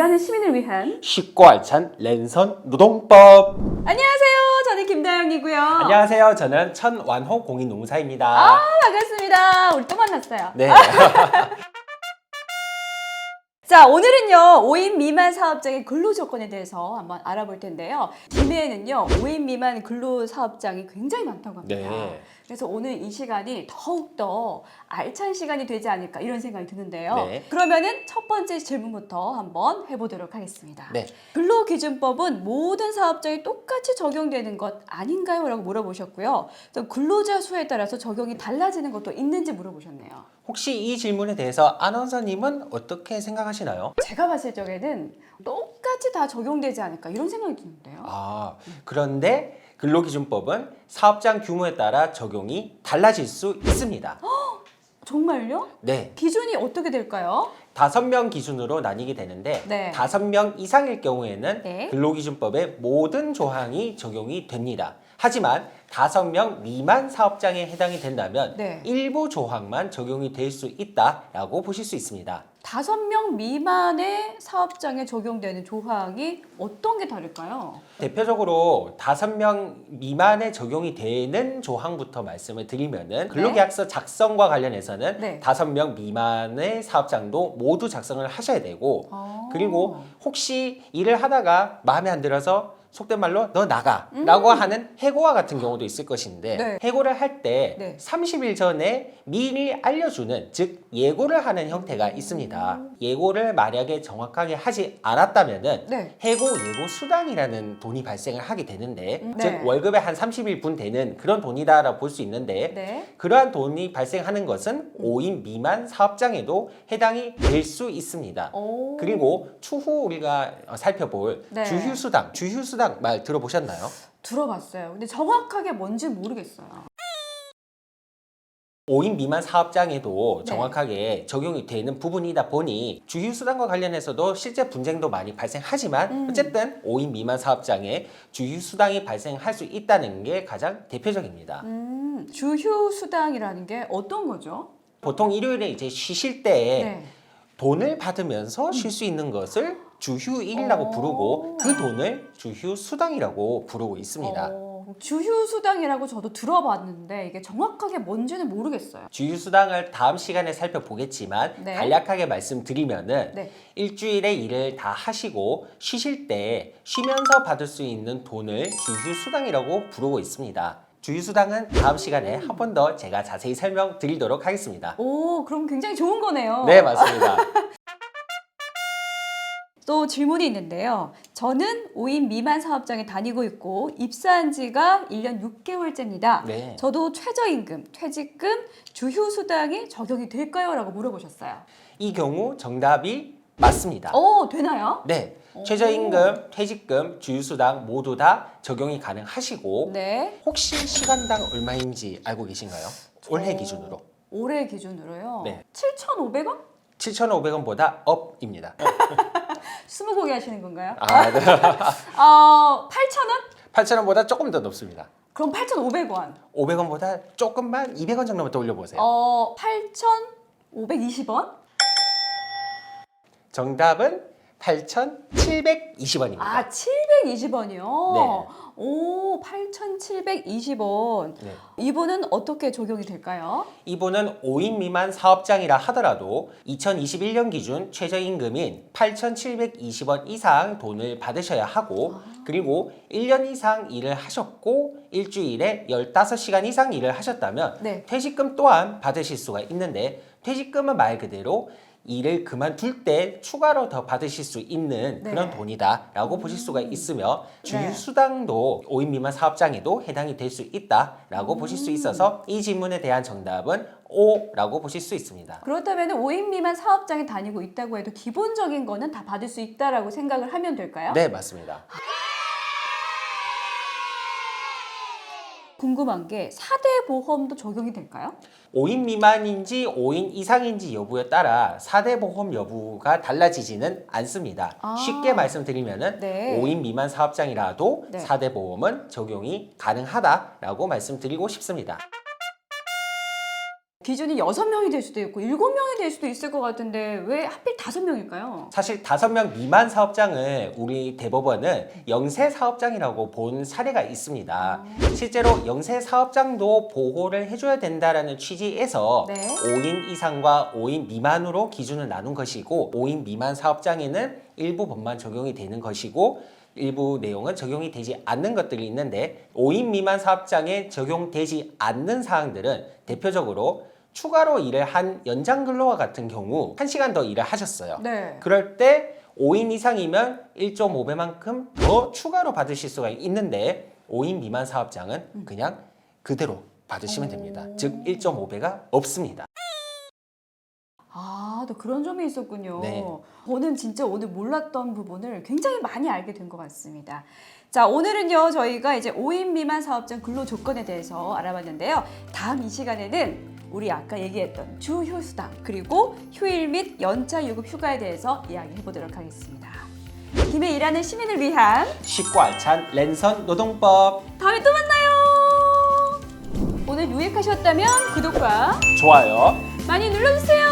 일하는 시민을 위한 쉽고 알찬 랜선 노동법. 안녕하세요. 저는 김다영이고요. 안녕하세요. 저는 천완호 공인노무사입니다. 반갑습니다. 우리 또 만났어요. 네. 자, 오늘은요 5인 미만 사업장의 근로조건에 대해서 한번 알아볼 텐데요. 김해에는요 5인 미만 근로사업장이 굉장히 많다고 합니다. 네. 그래서 오늘 이 시간이 더욱더 알찬 시간이 되지 않을까 이런 생각이 드는데요. 네. 그러면은 첫 번째 질문부터 한번 해보도록 하겠습니다. 네. 근로기준법은 모든 사업장에 똑같이 적용되는 것 아닌가요? 라고 물어보셨고요. 또 근로자 수에 따라서 적용이 달라지는 것도 있는지 물어보셨네요. 혹시 이 질문에 대해서 아나운서님은 어떻게 생각하시나요? 제가 봤을 적에는 똑같이 다 적용되지 않을까 이런 생각이 드는데요. 그런데 근로기준법은 사업장 규모에 따라 적용이 달라질 수 있습니다. 정말요? 네. 기준이 어떻게 될까요? 5명 기준으로 나뉘게 되는데 네. 5명 이상일 경우에는 네. 근로기준법의 모든 조항이 적용이 됩니다. 하지만 5명 미만 사업장에 해당이 된다면 네. 일부 조항만 적용이 될 수 있다라고 보실 수 있습니다. 5명 미만의 사업장에 적용되는 조항이 어떤 게 다를까요? 대표적으로 5명 미만에 적용이 되는 조항부터 말씀을 드리면은 근로계약서 작성과 관련해서는 네. 5명 미만의 사업장도 모두 작성을 하셔야 되고 그리고 혹시 일을 하다가 마음에 안 들어서 속된 말로 너 나가 라고 하는 해고와 같은 경우도 있을 것인데 네. 해고를 할 때 네. 30일 전에 미리 알려주는 즉 예고를 하는 형태가 있습니다. 예고를 만약에 정확하게 하지 않았다면은 네. 해고 예고 수당이라는 돈이 발생을 하게 되는데 네. 즉 월급의 한 30일분 되는 그런 돈이다라고 볼 수 있는데 네. 그러한 돈이 발생하는 것은 5인 미만 사업장에도 해당이 될 수 있습니다. 오. 그리고 추후 우리가 살펴볼 네. 주휴수당 말 들어보셨나요? 들어봤어요. 근데 정확하게 뭔지 모르겠어요. 5인 미만 사업장에도 네. 정확하게 적용이 되는 부분이다 보니 주휴수당과 관련해서도 실제 분쟁도 많이 발생하지만 어쨌든 5인 미만 사업장에 주휴수당이 발생할 수 있다는 게 가장 대표적입니다. 주휴수당이라는 게 어떤 거죠? 보통 일요일에 이제 쉬실 때 네. 돈을 받으면서 쉴 수 있는 것을 주휴일이라고 오. 부르고 그 돈을 주휴수당이라고 부르고 있습니다. 주휴수당이라고 저도 들어봤는데 이게 정확하게 뭔지는 모르겠어요. 주휴수당을 다음 시간에 살펴보겠지만 네. 간략하게 말씀드리면은 네. 일주일에 일을 다 하시고 쉬실 때 쉬면서 받을 수 있는 돈을 주휴수당이라고 부르고 있습니다. 주휴수당은 다음 시간에 한 번 더 제가 자세히 설명드리도록 하겠습니다. 오, 그럼 굉장히 좋은 거네요. 네, 맞습니다. 또 질문이 있는데요. 저는 5인 미만 사업장에 다니고 있고 입사한 지가 1년 6개월째입니다. 네. 저도 최저임금, 퇴직금, 주휴수당이 적용이 될까요? 라고 물어보셨어요. 이 경우 정답이 맞습니다. 되나요? 네. 오. 최저임금, 퇴직금, 주휴수당 모두 다 적용이 가능하시고 네. 혹시 시간당 얼마인지 알고 계신가요? 올해 기준으로. 올해 기준으로요. 네. 7,500원? 7,500원보다 업입니다. 스무고개 하시는 건가요? 네. 8,000원? 8,000원보다 조금 더 높습니다. 그럼 8,500원. 500원보다 조금만 200원 정도만 더 올려보세요. 8,520원? 정답은 8,720원입니다. 720원이요? 네. 오, 8,720원. 네. 이분은 어떻게 적용이 될까요? 이분은 5인 미만 사업장이라 하더라도 2021년 기준 최저임금인 8,720원 이상 돈을 받으셔야 하고 그리고 1년 이상 일을 하셨고 일주일에 15시간 이상 일을 하셨다면 네. 퇴직금 또한 받으실 수가 있는데 퇴직금은 말 그대로 일을 그만둘 때 추가로 더 받으실 수 있는 그런 네. 돈이다라고 보실 수가 있으며 주휴수당도 5인 미만 사업장에도 해당이 될 수 있다라고 보실 수 있어서 이 질문에 대한 정답은 O라고 보실 수 있습니다. 그렇다면 5인 미만 사업장에 다니고 있다고 해도 기본적인 거는 다 받을 수 있다라고 생각을 하면 될까요? 네, 맞습니다. 궁금한 게 4대 보험도 적용이 될까요? 5인 미만인지 5인 이상인지 여부에 따라 4대 보험 여부가 달라지지는 않습니다. 쉽게 말씀드리면은 네. 5인 미만 사업장이라도 네. 4대 보험은 적용이 가능하다라고 말씀드리고 싶습니다. 기준이 6명이 될 수도 있고 7명이 될 수도 있을 것 같은데 왜 하필 5명일까요? 사실 5명 미만 사업장을 우리 대법원은 영세 사업장이라고 본 사례가 있습니다. 실제로 영세 사업장도 보호를 해줘야 된다라는 취지에서 네. 5인 이상과 5인 미만으로 기준을 나눈 것이고 5인 미만 사업장에는 일부 법만 적용이 되는 것이고 일부 내용은 적용이 되지 않는 것들이 있는데 5인 미만 사업장에 적용되지 않는 사항들은 대표적으로 추가로 일을 한 연장 근로와 같은 경우 1시간 더 일을 하셨어요. 네. 그럴 때 5인 이상이면 1.5배만큼 더 추가로 받으실 수가 있는데 5인 미만 사업장은 그냥 그대로 받으시면 됩니다. 즉 1.5배가 없습니다. 아, 또 그런 점이 있었군요. 네. 저는 진짜 오늘 몰랐던 부분을 굉장히 많이 알게 된 것 같습니다. 자, 오늘은요, 저희가 이제 5인 미만 사업장 근로 조건에 대해서 알아봤는데요. 다음 이 시간에는 우리 아까 얘기했던 주휴수당, 그리고 휴일 및 연차 유급 휴가에 대해서 이야기해 보도록 하겠습니다. 김해 일하는 시민을 위한 쉽고 알찬 랜선 노동법. 다음에 또 만나요. 오늘 유익하셨다면 구독과 좋아요. 많이 눌러주세요.